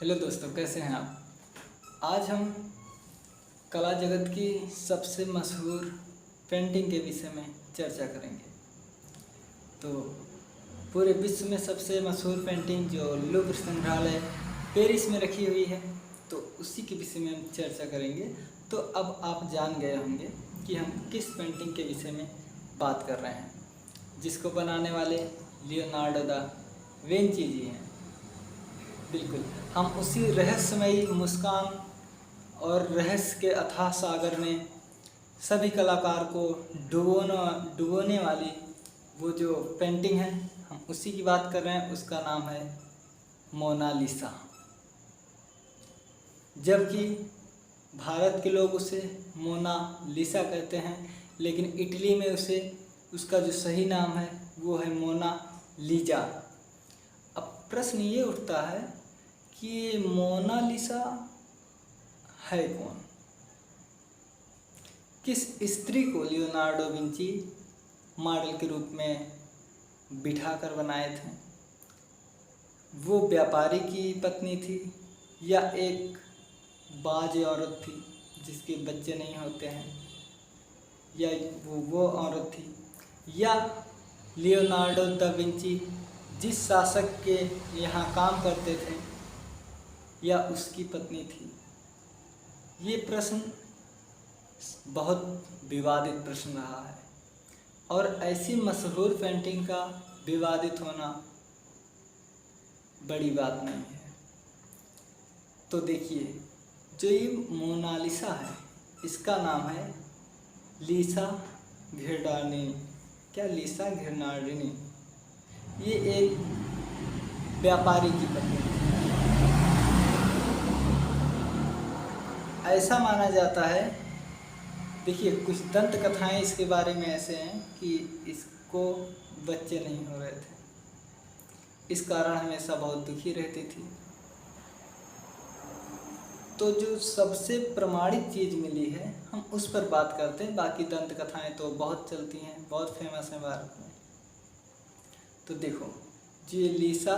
Hello दोस्तों, कैसे हैं आप। आज हम कला जगत की सबसे मशहूर पेंटिंग के विषय में चर्चा करेंगे। तो पूरे विश्व में सबसे मशहूर पेंटिंग जो लूव्र संग्रहालय पेरिस में रखी हुई है, तो उसी के विषय में हम चर्चा करेंगे। तो अब आप जान गए होंगे कि हम किस पेंटिंग के विषय में बात कर रहे हैं, जिसको बनाने वाले लियोनार्डो दा विंची जी हैं। बिल्कुल, हम उसी रहस्यमयी मुस्कान और रहस्य के अथाह सागर में सभी कलाकार को डुबोने वाली वो जो पेंटिंग है, हम उसी की बात कर रहे हैं। उसका नाम है मोनालिसा। जबकि भारत के लोग उसे मोनालिसा कहते हैं, लेकिन इटली में उसका जो सही नाम है वो है मोनालिजा। अब प्रश्न ये उठता है कि मोनालिसा है कौन? किस स्त्री को लियोनार्डो विंची मॉडल के रूप में बिठाकर बनाए थे? वो व्यापारी की पत्नी थी या एक बाज औरत थी जिसके बच्चे नहीं होते हैं, या वो औरत थी, या लियोनार्डो दा विंची जिस शासक के यहाँ काम करते थे या उसकी पत्नी थी? ये प्रश्न बहुत विवादित प्रश्न रहा है, और ऐसी मशहूर पेंटिंग का विवादित होना बड़ी बात नहीं है। तो देखिए, जो ये मोनालिसा है, इसका नाम है लीसा घिरडार्डिनी। क्या लीसा घिरडार्डिनी? ये एक व्यापारी की पत्नी थी। ऐसा माना जाता है, देखिए कुछ दंत कथाएं इसके बारे में ऐसे हैं कि इसको बच्चे नहीं हो रहे थे, इस कारण हमेशा बहुत दुखी रहती थी। तो जो सबसे प्रमाणित चीज़ मिली है, हम उस पर बात करते हैं। बाकी दंत कथाएं तो बहुत चलती हैं, बहुत फेमस हैं भारत में। तो देखो, जो ये लीसा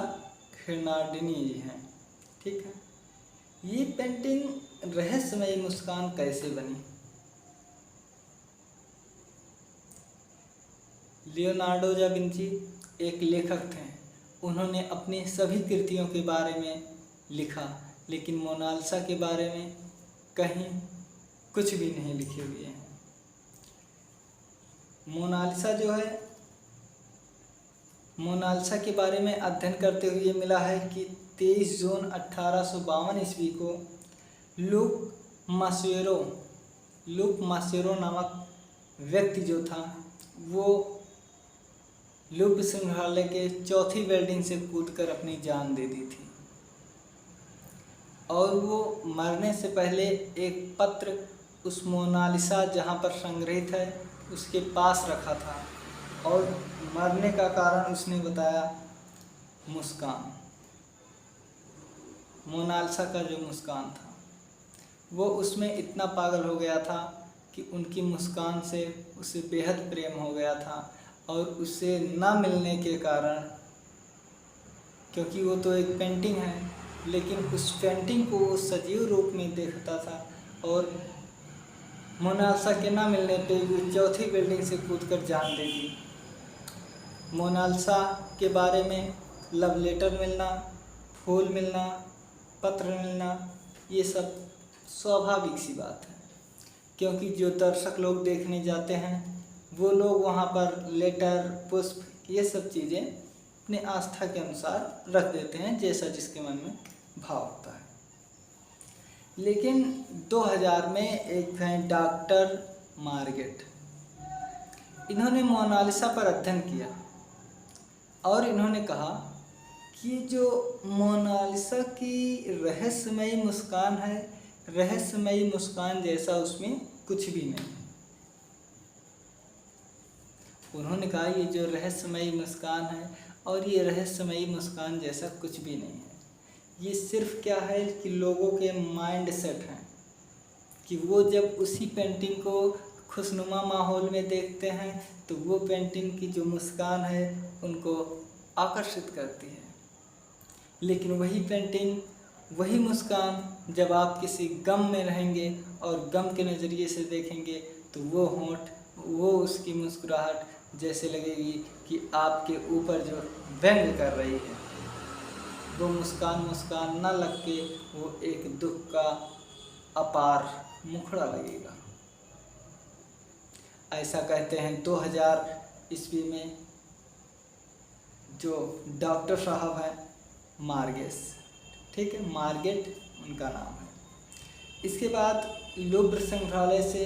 घिरडार्डिनी जी हैं, ठीक है, ये पेंटिंग रहस्यमयी मुस्कान कैसे बनी? लियोनार्डो दा विंची एक लेखक थे। उन्होंने अपनी सभी कृतियों के बारे में लिखा, लेकिन मोनालिसा के बारे में कहीं कुछ भी नहीं लिखे हुए हैं। मोनालिसा के बारे में अध्ययन करते हुए मिला है कि 23 जून 1852 ईस्वी को लुक मासेरो नामक व्यक्ति जो था, वो लूव्र संग्रहालय के चौथी बिल्डिंग से कूदकर अपनी जान दे दी थी। और वो मरने से पहले एक पत्र उस मोनालिसा जहाँ पर संग्रहित है उसके पास रखा था, और मरने का कारण उसने बताया मुस्कान। मोनालिसा का जो मुस्कान था, वो उसमें इतना पागल हो गया था कि उनकी मुस्कान से उसे बेहद प्रेम हो गया था। और उसे ना मिलने के कारण, क्योंकि वो तो एक पेंटिंग है, लेकिन उस पेंटिंग को वो सजीव रूप में देखता था, और मोनालिसा के ना मिलने पे वो चौथी बिल्डिंग से कूदकर जान दे दी। मोनालिसा के बारे में लव लेटर मिलना, फूल मिलना, पत्र मिलना, ये सब स्वाभाविक सी बात है, क्योंकि जो दर्शक लोग देखने जाते हैं वो लोग वहाँ पर लेटर, पुष्प, ये सब चीज़ें अपने आस्था के अनुसार रख देते हैं, जैसा जिसके मन में भाव होता है। लेकिन 2000 में एक हैं डॉक्टर मार्गेट, इन्होंने मोनालिसा पर अध्ययन किया और इन्होंने कहा कि जो मोनालिसा की रहस्यमयी मुस्कान है, रहस्यमयी मुस्कान जैसा उसमें कुछ भी नहीं। उन्होंने कहा ये जो रहस्यमयी मुस्कान है, और ये रहस्यमयी मुस्कान जैसा कुछ भी नहीं है। ये सिर्फ क्या है कि लोगों के माइंड सेट हैं कि वो जब उसी पेंटिंग को खुशनुमा माहौल में देखते हैं तो वो पेंटिंग की जो मुस्कान है उनको आकर्षित करती है। लेकिन वही पेंटिंग वही मुस्कान जब आप किसी गम में रहेंगे और गम के नज़रिए से देखेंगे तो वो होंठ, वो उसकी मुस्कुराहट जैसे लगेगी कि आपके ऊपर जो व्यंग कर रही है। वो मुस्कान न लग के वो एक दुख का अपार मुखड़ा लगेगा। ऐसा कहते हैं 2000 ईस्वी में जो डॉक्टर साहब हैं मार्गेस, ठीक है, मार्गेट उनका नाम है। इसके बाद लूव्र संग्रहालय से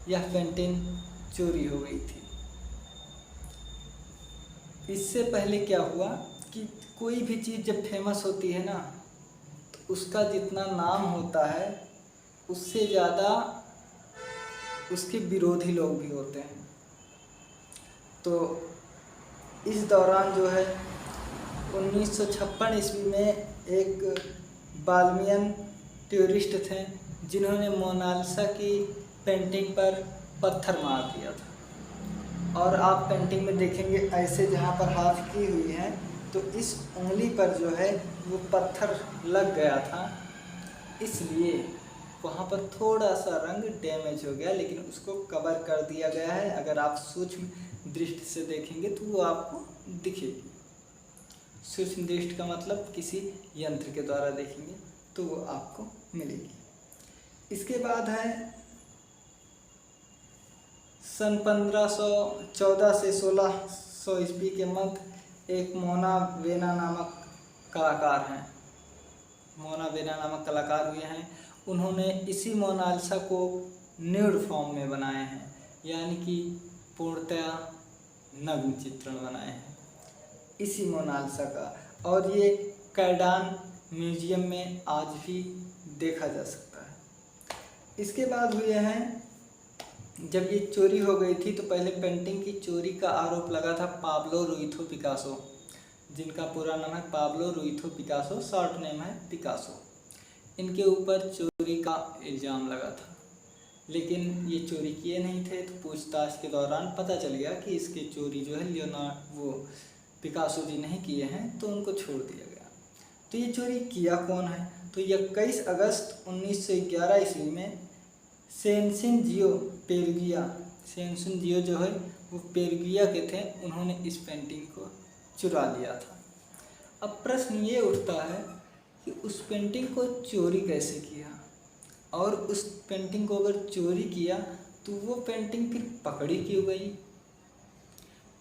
यह पेंटिंग चोरी हो गई थी। इससे पहले क्या हुआ कि कोई भी चीज़ जब फेमस होती है ना तो उसका जितना नाम होता है उससे ज़्यादा उसके विरोधी लोग भी होते हैं। तो इस दौरान जो है 1956 ईस्वी में एक बाल्मियन टूरिस्ट थे जिन्होंने मोनालिसा की पेंटिंग पर पत्थर मार दिया था। और आप पेंटिंग में देखेंगे ऐसे जहाँ पर हाथ की हुई है तो इस उंगली पर जो है वो पत्थर लग गया था, इसलिए वहाँ पर थोड़ा सा रंग डैमेज हो गया, लेकिन उसको कवर कर दिया गया है। अगर आप सूक्ष्म दृष्टि से देखेंगे तो वो आपको दिखेगी। सूक्ष्म दृष्टि का मतलब किसी यंत्र के द्वारा देखेंगे तो वो आपको मिलेगी। इसके बाद है सन 1514 से 1600 ईस्वी के मध्य एक मोना वेना नामक कलाकार हैं, मोना वेना नामक कलाकार हुए हैं। उन्होंने इसी मोनालिसा को न्यूड फॉर्म में बनाए हैं, यानी कि पूर्णतया नग्न चित्रण बनाए हैं इसी मोनालिसा का, और ये कैडान म्यूजियम में आज भी देखा जा सकता है। इसके बाद हुए हैं, जब ये चोरी हो गई थी तो पहले पेंटिंग की चोरी का आरोप लगा था पाब्लो रुइथो पिकासो, जिनका पूरा नाम है पाब्लो रुइथो पिकासो, शॉर्ट नेम है पिकासो। इनके ऊपर चोरी का इल्ज़ाम लगा था, लेकिन ये चोरी किए नहीं थे। तो पूछताछ के दौरान पता चल गया कि इसके चोरी जो है लियोनार्डो पिकासो जी नहीं किए हैं, तो उनको छोड़ दिया गया। तो ये चोरी किया कौन है? तो 21 अगस्त 1911 ईस्वी में सेंसिन जियो पेरुगिया, सेंसिन जियो जो है वो पेरुगिया के थे, उन्होंने इस पेंटिंग को चुरा लिया था। अब प्रश्न ये उठता है कि उस पेंटिंग को चोरी कैसे किया, और उस पेंटिंग को अगर चोरी किया तो वो पेंटिंग फिर पकड़ी क्यों गई?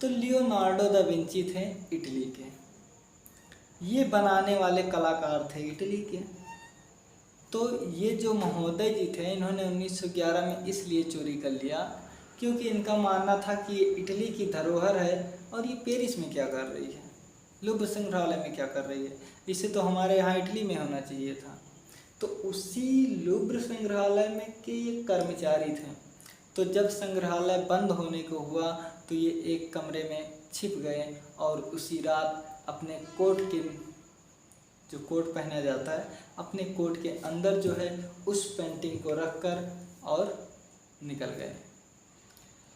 तो लियोनार्डो दा विंची थे इटली के, ये बनाने वाले कलाकार थे इटली के। तो ये जो महोदय जी थे इन्होंने 1911 में इसलिए चोरी कर लिया क्योंकि इनका मानना था कि ये इटली की धरोहर है और ये पेरिस में क्या कर रही है, लूव्र संग्रहालय में क्या कर रही है, इसे तो हमारे यहाँ इटली में होना चाहिए था। तो उसी लूव्र संग्रहालय में के ये कर्मचारी थे। तो जब संग्रहालय बंद होने को हुआ तो ये एक कमरे में छिप गए और उसी रात अपने कोट के, जो कोट पहना जाता है, अपने कोट के अंदर जो है उस पेंटिंग को रखकर और निकल गए।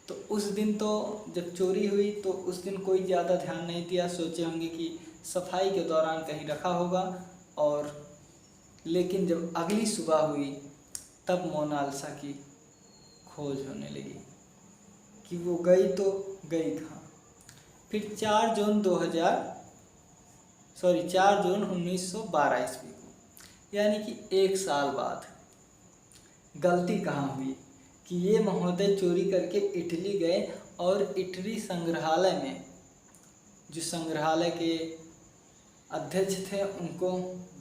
तो उस दिन तो जब चोरी हुई तो उस दिन कोई ज़्यादा ध्यान नहीं दिया, सोचे होंगे कि सफाई के दौरान कहीं रखा होगा। और लेकिन जब अगली सुबह हुई तब मोनालिसा की खोज होने लगी कि वो गई तो गई कहाँ। फिर 4 जून 1912 ईस्वी को, यानी कि 1 साल बाद, गलती कहाँ हुई कि ये महोदय चोरी करके इटली गए और इटली संग्रहालय में जो संग्रहालय के अध्यक्ष थे उनको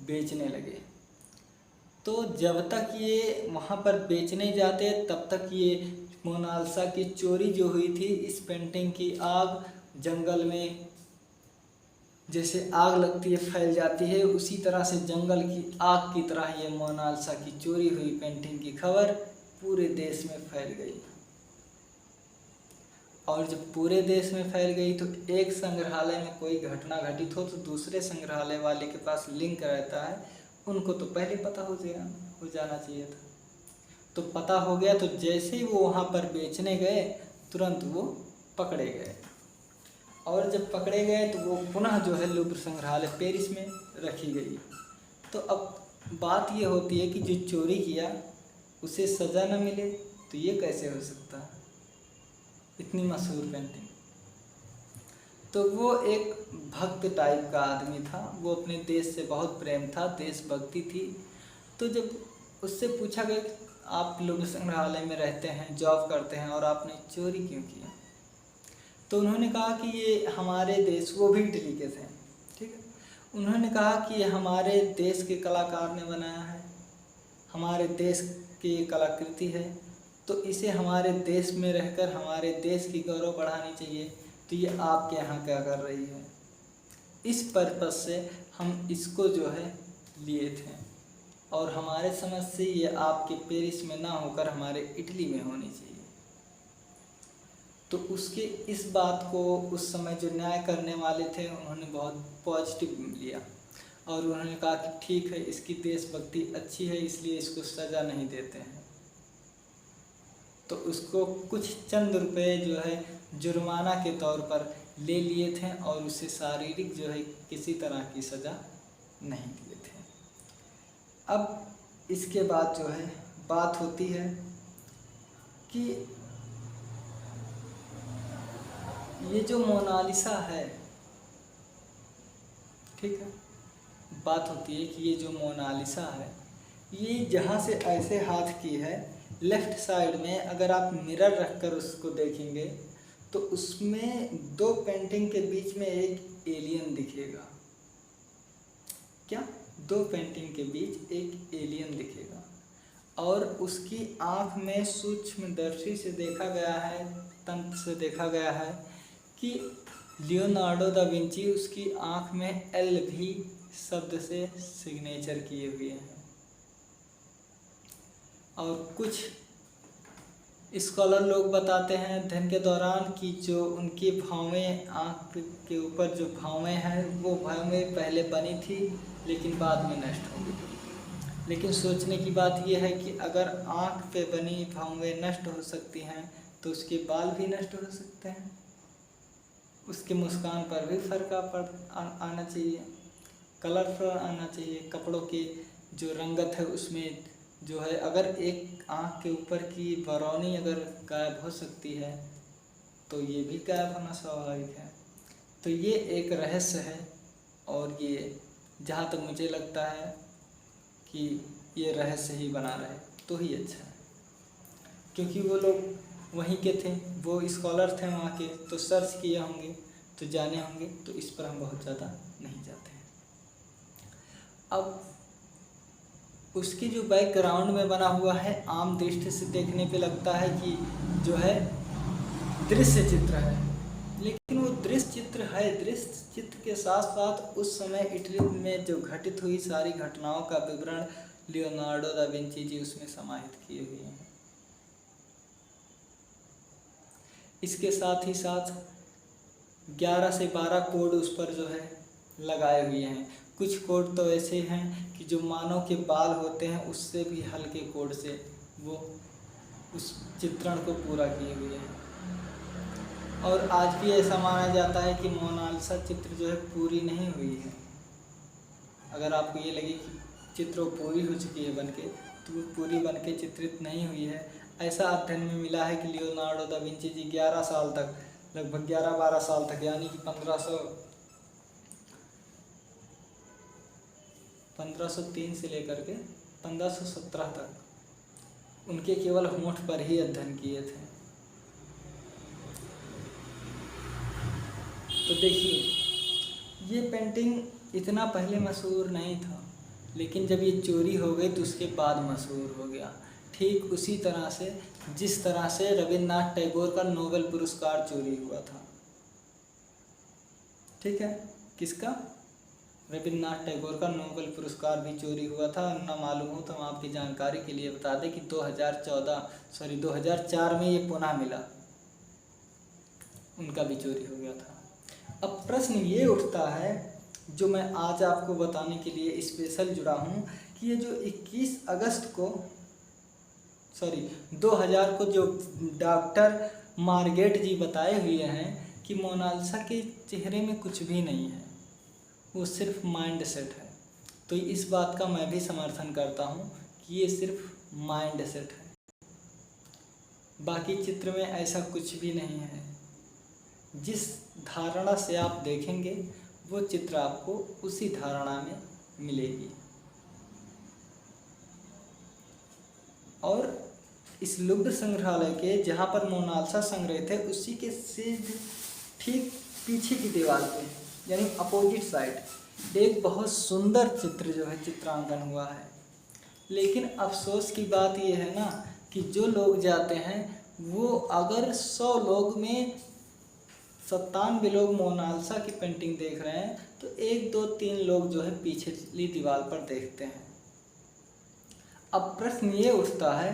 बेचने लगे। तो जब तक ये वहाँ पर बेचने जाते तब तक ये मोनालिसा की चोरी जो हुई थी, इस पेंटिंग की आग जंगल में जैसे आग लगती है फैल जाती है, उसी तरह से जंगल की आग की तरह ये मोनालिसा की चोरी हुई पेंटिंग की खबर पूरे देश में फैल गई। और जब पूरे देश में फैल गई तो एक संग्रहालय में कोई घटना घटित हो तो दूसरे संग्रहालय वाले के पास लिंक रहता है, उनको तो पहले पता हो जाना चाहिए था। तो पता हो गया, तो जैसे ही वो वहाँ पर बेचने गए तुरंत वो पकड़े गए। और जब पकड़े गए तो वो पुनः जो है लूव्र संग्रहालय पेरिस में रखी गई। तो तो अब बात ये होती है कि जो चोरी किया उसे सज़ा न मिले, तो ये कैसे हो सकता है, इतनी मशहूर पेंटिंग। तो वो एक भक्त टाइप का आदमी था, वो अपने देश से बहुत प्रेम था, देशभक्ति थी। तो जब उससे पूछा गया कि आप लोग संग्रहालय में रहते हैं, जॉब करते हैं, और आपने चोरी क्यों किया, तो उन्होंने कहा कि ये हमारे देश, वो भी इटली के थे, ठीक है, उन्होंने कहा कि ये हमारे देश के कलाकार ने बनाया है, हमारे देश की कलाकृति है, तो इसे हमारे देश में रहकर हमारे देश की गौरव बढ़ानी चाहिए, तो ये आपके यहाँ क्या कर रही है। इस पर्पस से हम इसको जो है लिए थे, और हमारे समझ से ये आपके पेरिस में ना होकर हमारे इटली में होनी चाहिए। तो उसके इस बात को उस समय जो न्याय करने वाले थे उन्होंने बहुत पॉजिटिव लिया, और उन्होंने कहा कि ठीक है, इसकी देशभक्ति अच्छी है, इसलिए इसको सज़ा नहीं देते हैं। तो उसको कुछ चंद रुपए जो है जुर्माना के तौर पर ले लिए थे, और उसे शारीरिक जो है किसी तरह की सज़ा नहीं दिए थे। अब इसके बाद जो है बात होती है कि ये जो मोनालिसा है, ठीक है, बात होती है कि ये जो मोनालिसा है, ये जहाँ से ऐसे हाथ की है, लेफ़्ट साइड में अगर आप मिरर रखकर उसको देखेंगे तो उसमें दो पेंटिंग के बीच में एक एलियन दिखेगा। क्या? दो पेंटिंग के बीच एक एलियन दिखेगा, और उसकी आँख में सूक्ष्मदर्शी से देखा गया है, तंत्र से देखा गया है कि लियोनार्डो दा विंची उसकी आँख में LV शब्द से सिग्नेचर किए हुए हैं। और कुछ स्कॉलर लोग बताते हैं अध्ययन के दौरान कि जो उनकी भावें, आँख के ऊपर जो भावें हैं, वो भावें पहले बनी थी लेकिन बाद में नष्ट हो गई। लेकिन सोचने की बात यह है कि अगर आँख पे बनी भावें नष्ट हो सकती हैं तो उसके बाल भी नष्ट हो सकते हैं, उसके मुस्कान पर भी फर्क आना चाहिए, कलरफुल आना चाहिए, कपड़ों के जो रंगत है उसमें जो है, अगर एक आँख के ऊपर की बरौनी अगर गायब हो सकती है तो ये भी गायब होना स्वाभाविक है। तो ये एक रहस्य है, और ये जहाँ तक मुझे लगता है कि ये रहस्य ही बना रहे तो ही अच्छा है, क्योंकि वो लोग वहीं के थे, वो स्कॉलर थे वहाँ के, तो सर्च किए होंगे, तो जाने होंगे, तो इस पर हम बहुत ज़्यादा नहीं जाते हैं। अब उसकी जो बैकग्राउंड में बना हुआ है, आम दृष्टि से देखने पे लगता है कि जो है दृश्य चित्र है, लेकिन वो दृश्य चित्र है। दृश्य चित्र के साथ साथ उस समय इटली में जो घटित हुई सारी घटनाओं का विवरण लियोनार्डो दा विंची जी उसमें समाहित किए हुए हैं। इसके साथ ही साथ 11 से 12 कोड उस पर जो है लगाए हुए हैं। कुछ कोड तो ऐसे हैं कि जो मानव के बाल होते हैं उससे भी हल्के कोड से वो उस चित्रण को पूरा किए हुए हैं। और आज भी ऐसा माना जाता है कि मोनालिसा चित्र जो है पूरी नहीं हुई है। अगर आपको ये लगे कि चित्र पूरी हो चुकी है बनके, तो वो पूरी बनके चित्रित नहीं हुई है। ऐसा अध्ययन में मिला है कि लियोनार्डो दा विंची जी 11 साल तक, लगभग 11-12 साल तक, यानी कि 1503 से लेकर के 1517 तक उनके केवल होंठ पर ही अध्ययन किए थे। तो देखिए, ये पेंटिंग इतना पहले मशहूर नहीं था, लेकिन जब ये चोरी हो गई तो उसके बाद मशहूर हो गया। ठीक उसी तरह से जिस तरह से रविन्द्रनाथ टैगोर का नोबेल पुरस्कार चोरी हुआ था। ठीक है, किसका? रविन्द्रनाथ टैगोर का नोबेल पुरस्कार भी चोरी हुआ था। ना मालूम हो तो हम आपकी जानकारी के लिए बता दें कि 2004 में ये पुनः मिला, उनका भी चोरी हो गया था। अब प्रश्न ये उठता है, जो मैं आज आपको बताने के लिए स्पेशल जुड़ा हूँ, कि ये जो 21 अगस्त को 2000 को जो डॉक्टर मार्गेट जी बताए हुए हैं कि मोनालिसा के चेहरे में कुछ भी नहीं है, वो सिर्फ माइंड सेट है। तो इस बात का मैं भी समर्थन करता हूँ कि ये सिर्फ माइंड सेट है, बाकी चित्र में ऐसा कुछ भी नहीं है। जिस धारणा से आप देखेंगे वो चित्र आपको उसी धारणा में मिलेगी। और इस लुब्र संग्रहालय के जहाँ पर मोनालिसा संग्रहित है उसी के सीधे ठीक पीछे की दीवार पे यानी अपोजिट साइड एक बहुत सुंदर चित्र जो है चित्रांकन हुआ है। लेकिन अफसोस की बात ये है ना कि जो लोग जाते हैं वो अगर 100 लोग में 97 लोग मोनालिसा की पेंटिंग देख रहे हैं तो 1 2 3 लोग जो है पीछे दीवार पर देखते हैं। अब प्रश्न ये उठता है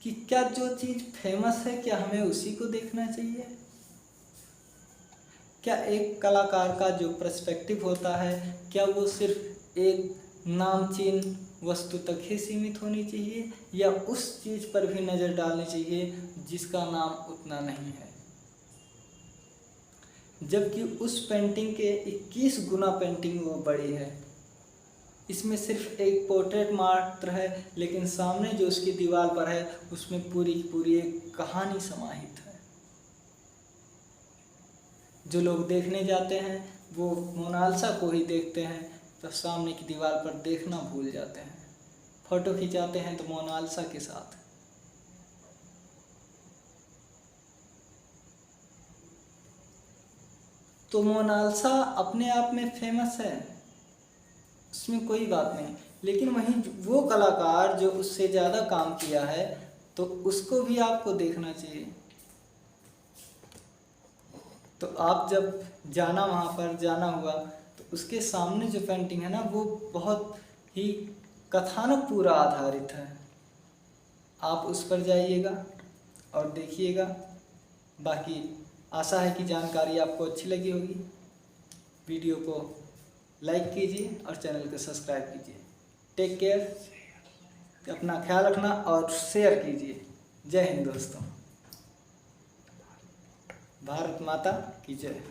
कि क्या जो चीज़ फेमस है क्या हमें उसी को देखना चाहिए? क्या एक कलाकार का जो पर्सपेक्टिव होता है क्या वो सिर्फ एक नामचीन वस्तु तक ही सीमित होनी चाहिए या उस चीज़ पर भी नज़र डालनी चाहिए जिसका नाम उतना नहीं है? जबकि उस पेंटिंग के 21 गुना पेंटिंग वो बड़ी है। इसमें सिर्फ एक पोर्ट्रेट मात्र है लेकिन सामने जो उसकी दीवार पर है उसमें पूरी की पूरी एक कहानी समाहित है। जो लोग देखने जाते हैं वो मोनालिसा को ही देखते हैं तो सामने की दीवार पर देखना भूल जाते हैं। फोटो खिंचाते हैं तो मोनालिसा के साथ। तो मोनालिसा अपने आप में फेमस है, उसमें कोई बात नहीं, लेकिन वहीं वो कलाकार जो उससे ज़्यादा काम किया है तो उसको भी आपको देखना चाहिए। तो आप जब वहाँ पर जाना हुआ तो उसके सामने जो पेंटिंग है ना वो बहुत ही कथानक पूरा आधारित है। आप उस पर जाइएगा और देखिएगा। बाकी आशा है कि जानकारी आपको अच्छी लगी होगी। वीडियो को लाइक कीजिए और चैनल को सब्सक्राइब कीजिए। टेक केयर, अपना ख्याल रखना और शेयर कीजिए। जय हिंद दोस्तों। भारत माता की जय।